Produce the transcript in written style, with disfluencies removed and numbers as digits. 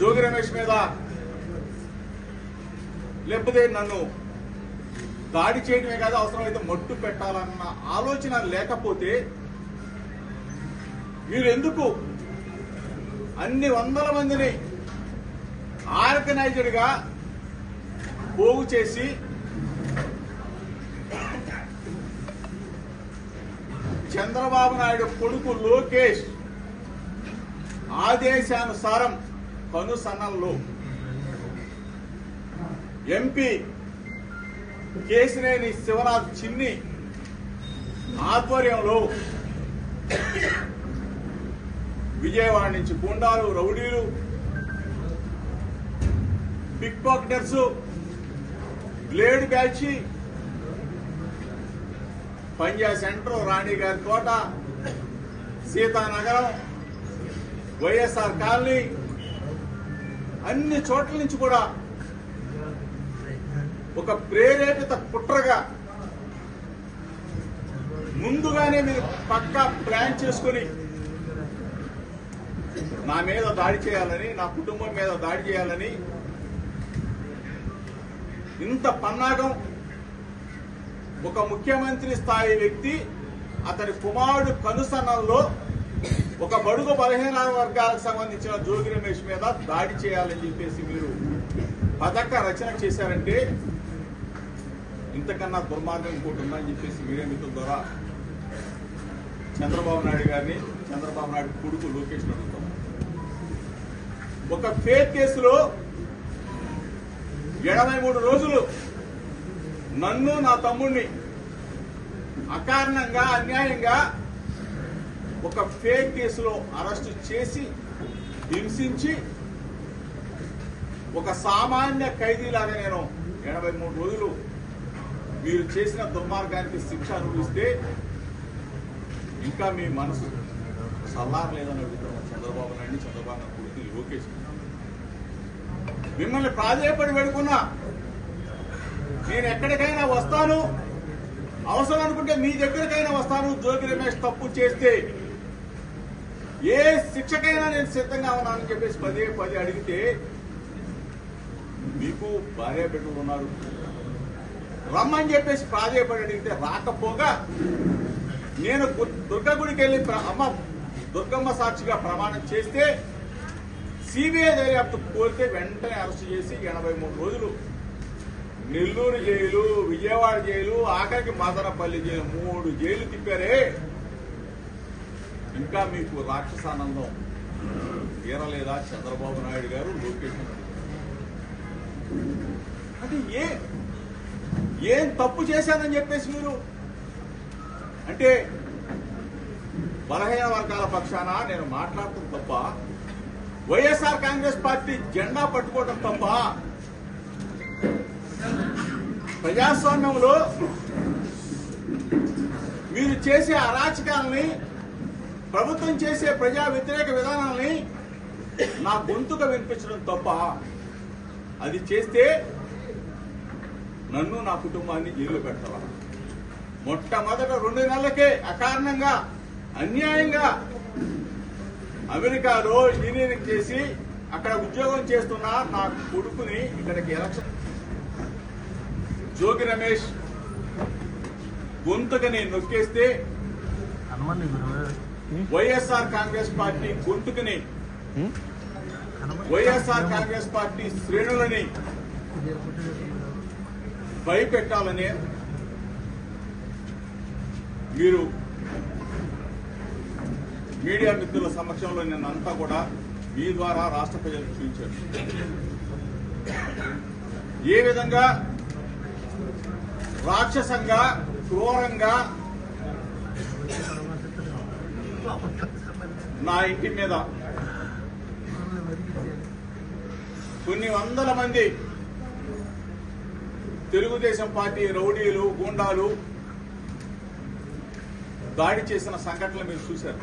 జోగి రమేష్ మీద లేకపోతే నన్ను దాడి చేయడమే కాదు అవసరమైతే మట్టు పెట్టాలన్న ఆలోచన లేకపోతే మీరు ఎందుకు అన్ని వందల మందిని ఆర్గనైజ్డ్ గా పోగు చేసి చంద్రబాబు నాయుడు కొడుకు లోకేష్ ఆదేశానుసారం కనుసన్నల్లో ఎంపీ కేశినేని శివరాజ్ చిన్ని ఆధ్వర్యంలో విజయవాడ నుంచి గుండాలు రౌడీలు పిక్ పాకెటర్స్ బ్లేడ్ బ్యాచ్ పంజా సెంటర్ రాణిగారి తోట సీతానగరం వైఎస్ఆర్ కాలనీ అన్ని చోట్ల నుంచి కూడా ఒక ప్రేరేపిత కుట్రగా ముందుగానే మీరు పక్కా ప్లాన్ చేసుకుని నా మీద దాడి చేయాలని నా కుటుంబం మీద దాడి చేయాలని ఇంత పన్నాగం ఒక ముఖ్యమంత్రి స్థాయి వ్యక్తి అతని కుమారుడు కనుసన్నల్లో ఒక బడుగు బలహీన వర్గాలకు సంబంధించిన జోగి రమేష్ మీద దాడి చేయాలని చెప్పేసి మీరు పథక రచన చేశారంటే ఇంతకన్నా దుర్మార్గం ఇంకోటి ఉందని చెప్పేసి మీడియా మిత్రుల ద్వారా చంద్రబాబు నాయుడు గారిని చంద్రబాబు నాయుడు కొడుకు లోకేష్ అడుగుతాం. ఒక ఫేక్ కేసులో 83 రోజులు నన్ను నా తమ్ముడిని అకారణంగా అన్యాయంగా ఒక ఫేక్ కేసులో అరెస్టు చేసి హింసించి ఒక సామాన్య ఖైదీలాగా నేను 83 రోజులు మీరు చేసిన దుర్మార్గానికి శిక్ష అనుభవిస్తే ఇంకా మీ మనసు సల్లారలేదని అడుగుతాం చంద్రబాబు నాయుడు చంద్రబాబు నాయుడు కొడుకు లోకేష్. మిమ్మల్ని ప్రాధేయపడి పెడుకున్నా నేను ఎక్కడికైనా వస్తాను, అవసరం అనుకుంటే మీ దగ్గరికైనా వస్తాను. జోగి రమేష్ తప్పు చేస్తే ఏ శిక్షకైనా నేను సిద్ధంగా ఉన్నానని చెప్పేసి పదే అడిగితే మీకు భార్య బిడ్డలు ఉన్నారు రమ్మని చెప్పేసి ప్రాధేయపడి అడిగితే రాకపోగా నేను దుర్గా గుడికి వెళ్ళి అమ్మ దుర్గమ్మ సాక్షిగా ప్రమాణం చేస్తే సిబిఐ దర్యాప్తు కోరితే వెంటనే అరెస్ట్ చేసి 83 రోజులు నెల్లూరు జైలు, విజయవాడ జైలు, ఆఖరికి మదనపల్లి జైలు 3 జైలు తిప్పారే. ఇంకా మీకు రాక్షసానందం తీరలేదా చంద్రబాబు నాయుడు గారు లోకేష్? అంటే ఏం తప్పు చేశానని చెప్పేసి మీరు అంటే బలహీన వర్గాల పక్షాన నేను మాట్లాడటం తప్ప, వైఎస్ఆర్ కాంగ్రెస్ పార్టీ జెండా పట్టుకోవడం తప్ప, ప్రజాస్వామ్యంలో మీరు చేసే అరాచకాలని, ప్రభుత్వం చేసే ప్రజా వ్యతిరేక విధానాలని నా గొంతుగా వినిపించడం తప్ప, అది చేస్తే నన్ను నా కుటుంబాన్ని జైల్లో పెడతావా? మొట్టమొదట 2 నెలలకే అకారణంగా అన్యాయంగా అమెరికాలో ఇంజనీరింగ్ చేసి అక్కడ ఉద్యోగం చేస్తున్న నా కొడుకుని ఇక్కడికి election Jogi Ramesh గొంతుకని నొక్కేస్తే YSR Congress party గొంతుకని, YSR Congress party శ్రేణులని భయపెట్టాలని మీరు మీడియా మిత్రుల సమక్షంలో నిన్నంతా కూడా మీ ద్వారా రాష్ట్ర ప్రజలకు చూపించారు. ఏ విధంగా రాక్షసంగా, క్రూరంగా నా ఇంటి మీద కొన్ని వందల మంది తెలుగుదేశం పార్టీ రౌడీలు, గూండాలు దాడి చేసిన సంఘటనలు మీరు చూశారు.